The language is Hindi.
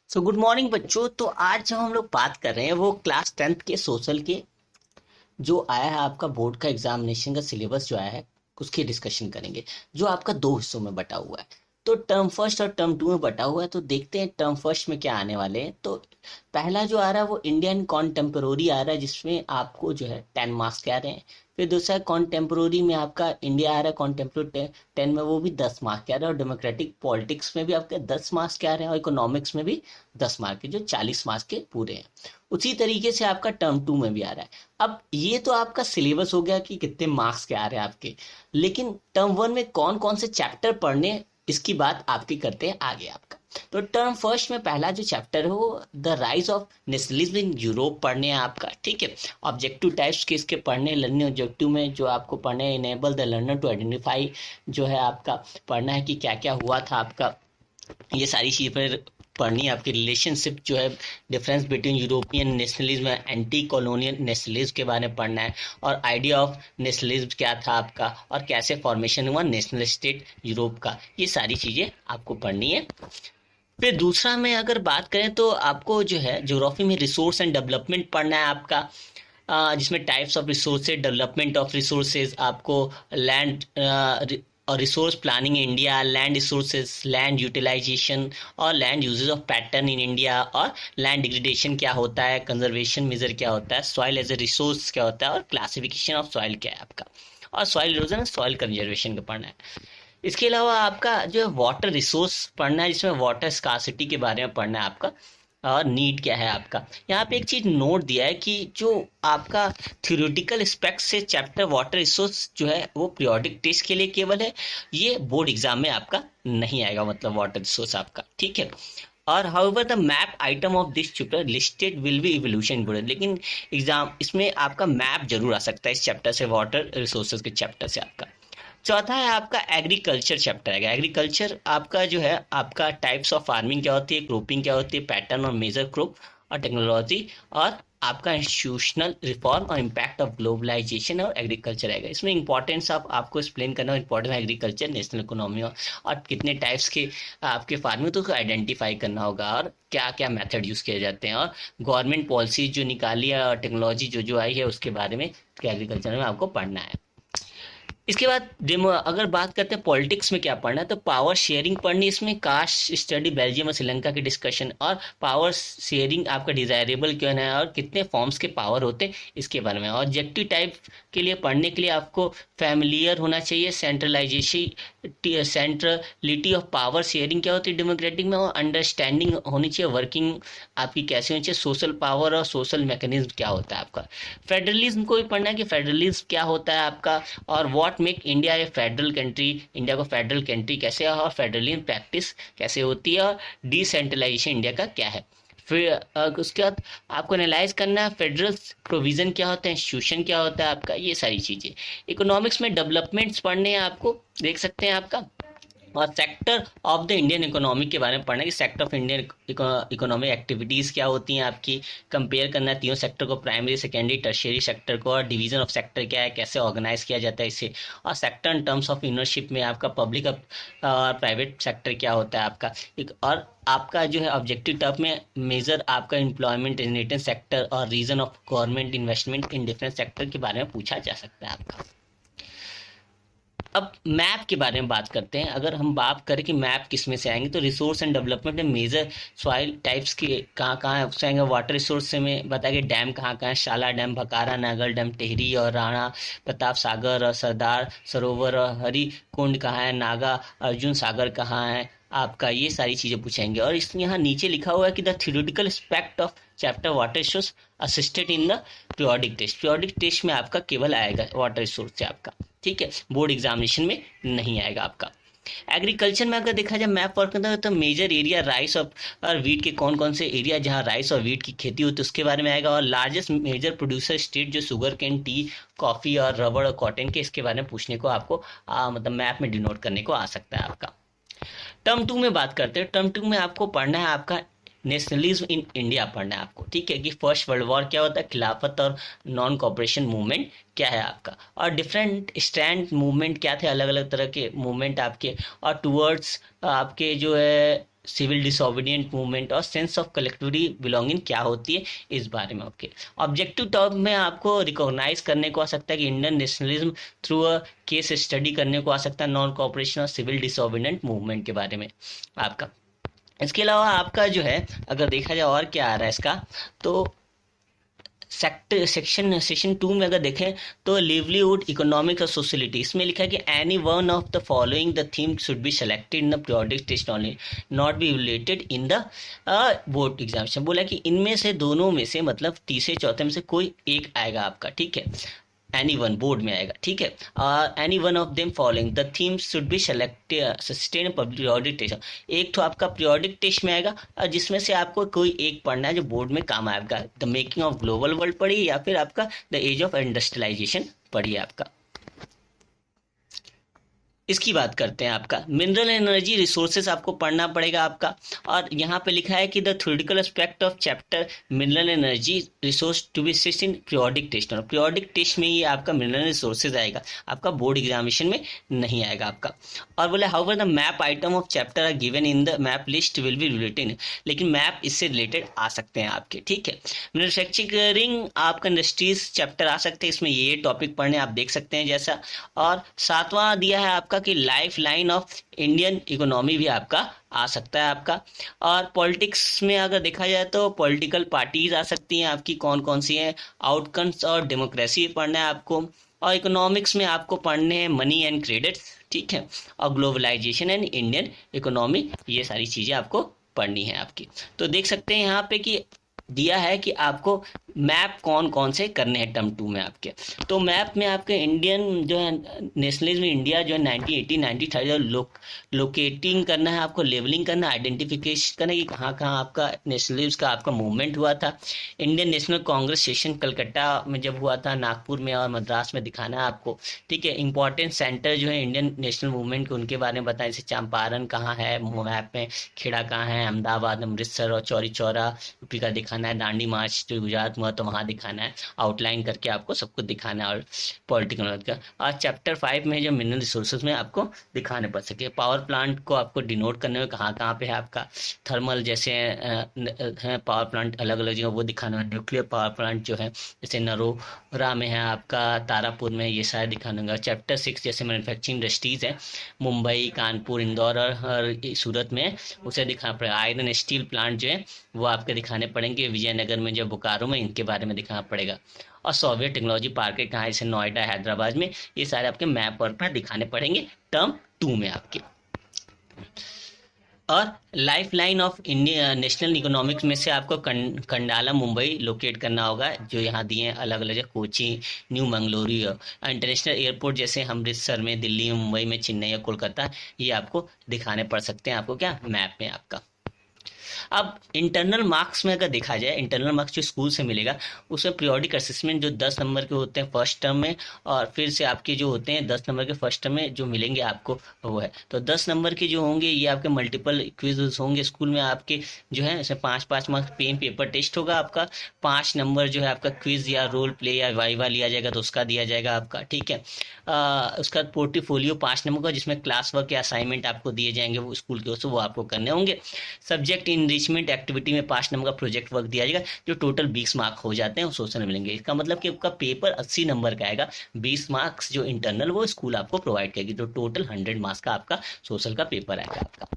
गुड मॉर्निंग बच्चों। तो आज जब हम लोग बात कर रहे हैं वो क्लास 10th के सोशल के जो आया है आपका बोर्ड का एग्जामिनेशन का सिलेबस जो आया है उसकी डिस्कशन करेंगे, जो आपका दो हिस्सों में बटा हुआ है। तो टर्म फर्स्ट और टर्म टू में बटा हुआ है। तो देखते हैं टर्म फर्स्ट में क्या आने वाले हैं। तो पहला जो आ रहा है वो इंडियन कॉन्टेम्पोररी आ रहा है, जिसमें आपको जो है 10 मार्क्स के आ रहे हैं। फिर दूसरा कॉन्टेम्पोररी में आपका इंडिया आ रहा है, कॉन्टेम्पोररी 10 में वो भी 10 मार्क्स के आ रहा है। और डेमोक्रेटिक पॉलिटिक्स में भी आपके 10 मार्क्स के आ रहे हैं, और इकोनॉमिक्स में भी 10 मार्क्स के, जो 40 मार्क्स के पूरे हैं। उसी तरीके से आपका टर्म टू में भी आ रहा है। अब ये तो आपका सिलेबस हो गया कि कितने मार्क्स के आ रहे हैं आपके, लेकिन टर्म वन में कौन कौन से चैप्टर पढ़ने, इसकी बात आपकी करते हैं आगे आपका। तो टर्म फर्स्ट में पहला जो चैप्टर है वो the rise of nationalism in Europe पढ़ने हैं आपका, ठीक है। ऑब्जेक्टिव टाइप्स के इसके पढ़ने, लर्निंग ऑब्जेक्टिव में जो आपको पढ़ने, enable the learner to identify, जो है आपका पढ़ना है कि क्या क्या हुआ था आपका, ये सारी चीज़ पर पढ़नी है आपकी। रिलेशनशिप जो है, difference between European nationalism and anti colonial nationalism के बारे में पढ़ना है। और आइडिया ऑफ नेशनलिज्म क्या था आपका, और कैसे फॉर्मेशन हुआ नेशनल स्टेट यूरोप का, ये सारी चीज़ें आपको पढ़नी है। फिर दूसरा में अगर बात करें तो आपको जो है ज्योग्राफी में रिसोर्स एंड डेवलपमेंट पढ़ना है आपका, जिसमें types of resources, development of resources, आपको लैंड और resource planning India, land resources, land utilisation और land uses of pattern in India, और लैंड डिग्रेडेशन क्या होता है, कंजर्वेशन मेजर क्या होता है, सॉइल एज ए रिसोर्स क्या होता है, और क्लासिफिकेशन ऑफ सॉइल क्या है आपका, और सॉइल इरोजन, सॉइल कंजर्वेशन का पढ़ना है। इसके अलावा आपका जो है वाटर रिसोर्स पढ़ना है, जिसमें वाटर स्कार्सिटी के बारे में पढ़ना है आपका, और नीड क्या है आपका। यहाँ पे एक चीज नोट दिया है कि जो आपका थ्योरेटिकल एस्पेक्ट से चैप्टर वाटर रिसोर्स जो है वो पीरियोडिक टेस्ट के लिए केवल है, ये बोर्ड एग्जाम में आपका नहीं आएगा, मतलब वाटर रिसोर्स आपका, ठीक है। और however the map item of this chapter listed will be evolution included, लेकिन एग्जाम इसमें आपका मैप जरूर आ सकता है इस चैप्टर से, वाटर रिसोर्सेज के चैप्टर से आपका। चौथा है आपका एग्रीकल्चर चैप्टर है। एग्रीकल्चर आपका जो है आपका टाइप्स ऑफ फार्मिंग क्या होती है, क्रॉपिंग क्या होती है, पैटर्न और मेजर क्रॉप, और टेक्नोलॉजी, और आपका इंस्टीट्यूशनल रिफॉर्म और इम्पैक्ट ऑफ ग्लोबलाइजेशन और एग्रीकल्चर आएगा। इसमें इंपॉर्टेंस ऑफ आपको एक्सप्लेन करना, इंपॉर्टेंट एग्रीकल्चर नेशनल इकोनॉमी, और कितने टाइप्स के आपके फार्मिंग तो उसको आइडेंटिफाई करना होगा, और क्या क्या मेथड यूज किए जाते हैं, और गवर्नमेंट पॉलिसी जो निकाली है और टेक्नोलॉजी जो जो आई है उसके बारे में एग्रीकल्चर में आपको पढ़ना है। इसके बाद डेमो अगर बात करते हैं पॉलिटिक्स में क्या पढ़ना है, तो पावर शेयरिंग पढ़नी, इसमें कास्ट स्टडी बेल्जियम और श्रीलंका की डिस्कशन, और पावर शेयरिंग आपका डिजायरेबल क्यों है, और कितने फॉर्म्स के पावर होते हैं इसके बारे में। ऑब्जेक्टिव टाइप के लिए पढ़ने के लिए आपको फैमिलियर होना चाहिए, सेंट्रलिटी ऑफ पावर शेयरिंग क्या होती है डेमोक्रेटिक में, और अंडरस्टैंडिंग होनी चाहिए वर्किंग आपकी कैसे होनी चाहिए, सोशल पावर और सोशल मैकेनिज्म क्या होता है आपका। फेडरलिज्म को भी पढ़ना है कि फेडरलिज्म क्या होता है आपका, और what make India A federal country, India को फेडरल कंट्री कैसे है, और फेडरलिज्म प्रैक्टिस कैसे होती है, और डिसेंट्रलाइजेशन इंडिया का क्या है। फिर उसके बाद आपको एनालाइज करना है फेडरल प्रोविजन क्या होता है, इंस्टीट्यूशन क्या होता है आपका, ये सारी चीजें। इकोनॉमिक्स में डेवलपमेंट्स पढ़ने हैं आपको, देख सकते हैं आपका, और sector of the Indian economy के बारे में पढ़ना है कि sector of Indian economic activities क्या होती हैं आपकी, कंपेयर करना है तीनों सेक्टर को, प्राइमरी सेकेंडरी टर्शियरी सेक्टर को, और डिवीजन ऑफ सेक्टर क्या है, कैसे ऑर्गेनाइज किया जाता है इसे, और सेक्टर इन टर्म्स ऑफ इनरशिप में आपका पब्लिक और प्राइवेट सेक्टर क्या होता है आपका। और आपका जो है ऑब्जेक्टिव टर्म में मेजर आपका एम्प्लॉयमेंट इन सेक्टर और reason of government investment in different sector के बारे में पूछा जा सकता है आपका। अब मैप के बारे में बात करते हैं। अगर हम बात करें कि मैप किस में से आएंगे, तो रिसोर्स एंड डेवलपमेंट में मेजर सॉइल टाइप्स के कहाँ कहाँ से आएंगे। वाटर रिसोर्स से में बताएंगे डैम कहाँ कहाँ है, शाला डैम, भकारा, नागल डैम, टेहरी और राणा प्रताप सागर, और सरदार सरोवर, और हरि कुंड कहाँ है, नागा अर्जुन सागर कहाँ है आपका, ये सारी चीज़ें पूछेंगे। और इस यहाँ नीचे लिखा हुआ है कि the theoretical aspect of chapter water resource assisted in the periodic test, periodic test में आपका केवल आएगा वाटर रिसोर्स से आपका, ठीक है, बोर्ड एग्जामिनेशन में नहीं आएगा आपका। एग्रीकल्चर में अगर देखा जाए मैप वर्क करता है तो मेजर एरिया राइस और वीट के कौन कौन से एरिया जहां राइस और वीट की खेती होती है उसके बारे में आएगा, और लार्जेस्ट मेजर प्रोड्यूसर स्टेट जो शुगर कैन, टी, कॉफी और रबड़ और कॉटन के, इसके बारे में पूछने को आपको मतलब मैप में डिनोट करने को आ सकता है आपका। टर्म टू में बात करते हैं। टर्म टू में आपको पढ़ना है आपका नेशनलिज्म इन इंडिया पढ़ना है आपको, ठीक है, कि फर्स्ट वर्ल्ड वॉर क्या होता है, खिलाफत और नॉन कॉपरेशन मूवमेंट क्या है आपका, और डिफरेंट स्टैंड मूवमेंट क्या थे, अलग अलग तरह के मूवमेंट आपके, और टूवर्ड्स आपके जो है सिविल डिसोबीडियंट मूवमेंट और सेंस ऑफ कलेक्टिविटी बिलोंगिंग क्या होती है, इस बारे में। ओके, ऑब्जेक्टिव टर्म में आपको रिकॉग्नाइज करने को आ सकता है कि Indian nationalism through a case study करने को आ सकता है नॉन कॉपरेशन और सिविल डिसोबीडियंट मूवमेंट के बारे में आपका। इसके अलावा आपका जो है अगर देखा जाए और क्या आ रहा है इसका, तो सेक्शन 2 में अगर देखें तो लिवलीहुड इकोनॉमिक्स और सोशलिटी, इसमें लिखा है कि any one of the following the theme should be selected in the periodic test only, not be related in the board examination. बोला कि इनमें से दोनों में से, मतलब तीसरे चौथे में से कोई एक आएगा आपका, ठीक है, एनी वन बोर्ड में आएगा, ठीक है। Any one of them following the themes should be selected sustain periodic test, एक तो आपका पीरियोडिक टेस्ट में आएगा और जिसमें से आपको कोई एक पढ़ना है जो बोर्ड में काम आएगा। The making of global world पढ़िए या फिर आपका द एज ऑफ इंडस्ट्रियलाइजेशन पढ़िए आपका। इसकी बात करते हैं आपका मिनरल एनर्जी रिसोर्सेज आपको पढ़ना पड़ेगा आपका। और यहाँ पे लिखा है कि the theoretical aspect of chapter mineral energy resource to be assessed in periodic test, और पीरियोडिक टेस्ट में ही आपका मिनरल रिसोर्सेज आएगा, आपका बोर्ड एग्जामिनेशन में नहीं आएगा आपका। और बोले how the map item of chapter are given in the map list will be related, लेकिन मैप इससे रिलेटेड आ सकते हैं आपके, ठीक है। मैन्युफैक्चरिंग आपका इंडस्ट्रीज चैप्टर आ सकते हैं, इसमें ये टॉपिक पढ़ने आप देख सकते हैं जैसा। और सातवां दिया है आपका कि life line of Indian economy भी आपका आ सकता है आपका। और पॉलिटिक्स में अगर देखा जाए तो पॉलिटिकल पार्टीज आ सकती हैं आपकी, कौन कौन सी हैं, आउटकम्स और डेमोक्रेसी पढ़ना है आपको। और इकोनॉमिक्स में आपको पढ़ने हैं मनी एंड क्रेडिट्स, ठीक है, और ग्लोबलाइजेशन एंड इंडियन इकोनॉमी, ये सारी चीज़ें आपको पढ़नी है आपकी। तो देख सकते हैं यहाँ पे कि दिया है कि आपको मैप कौन कौन से करने हैं टर्म 2 में आपके। तो मैप में आपके इंडियन जो है नेशनलिज्म इंडिया जो है 1980 1930 लोकेटिंग करना है आपको, लेवलिंग करना, आइडेंटिफिकेशन करना कि कहाँ कहाँ आपका नेशनलिज्म का आपका मूवमेंट हुआ था। Indian national Congress session Calcutta में जब हुआ था, नागपुर में और मद्रास में दिखाना है आपको, ठीक है। इंपॉर्टेंट सेंटर जो है इंडियन नेशनल मूवमेंट के उनके बारे में बताएं, जैसे चंपारण कहाँ है मैप में, खेड़ा कहाँ है, अहमदाबाद, अमृतसर और चौरी चौरा यूपी का दिखाना है, दांडी मार्च जो गुजरात में तो वहाँ दिखाना है, आउटलाइन करके आपको सब कुछ दिखाना है। और पॉलिटिकल नॉलेज का और चैप्टर 5 में जो मिनरल रिसोर्सेज में आपको दिखाने पड़ सके। पावर प्लांट को आपको डिनोट करने में कहाँ कहाँ पे है आपका, थर्मल जैसे है पावर प्लांट अलग अलग जगह वो दिखाना है, न्यूक्लियर पावर प्लांट जो है जैसे नरोरा में है आपका, तारापुर में, ये सारे दिखाना होगा। चैप्टर 6 जैसे मैन्युफैक्चरिंग इंडस्ट्रीज है मुंबई, कानपुर, इंदौर और सूरत में, उसे दिखाना पड़ेगा। आयरन स्टील प्लांट जो है वो आपके दिखाने पड़ेंगे, विजयनगर में जो बोकारो में, इनके बारे में दिखाना पड़ेगा। और सॉवियत टेक्नोलॉजी पार्क है कहाँ, जैसे नोएडा, हैदराबाद में, ये सारे आपके मैप पर दिखाने पड़ेंगे टर्म 2 में आपके। और life line of India national economics में से आपको कंडाला मुंबई लोकेट करना होगा, जो यहाँ दिए हैं अलग अलग, Kochi, new Mangalori, international airport जैसे अमृतसर में, दिल्ली में, मुंबई में, चेन्नई या कोलकाता, ये आपको दिखाने पड़ सकते हैं आपको क्या मैप में आपका। अब इंटरनल मार्क्स में अगर देखा जाए, इंटरनल मार्क्स जो स्कूल से मिलेगा उसमें पीरियोडिक असेसमेंट जो 10 नंबर के होते हैं फर्स्ट टर्म में, और फिर से आपके जो होते हैं 10 नंबर के फर्स्ट टर्म में जो मिलेंगे आपको वो है। तो 10 नंबर के जो होंगे ये आपके मल्टीपल क्विज होंगे स्कूल में आपके, जो है इसमें 5-5 मार्क्स पेन पेपर टेस्ट होगा आपका, 5 नंबर जो है आपका क्विज या रोल प्ले या वाइवा लिया जाएगा तो उसका दिया जाएगा आपका, ठीक है। उसका पोर्टफोलियो 5 नंबर का, जिसमें क्लास वर्क या असाइनमेंट आपको दिए जाएंगे वो स्कूल के, वो आपको करने होंगे। सब्जेक्ट इनरिचमेंट एक्टिविटी में 5 नंबर का प्रोजेक्ट वर्क दिया जाएगा, जो टोटल 20 मार्क हो जाते हैं वो सोशल में मिलेंगे। इसका मतलब कि आपका पेपर 80 नंबर का आएगा, 20 मार्क्स जो इंटरनल वो स्कूल आपको प्रोवाइड करेगी, तो टोटल 100 मार्क्स का आपका सोशल का पेपर आएगा आपका।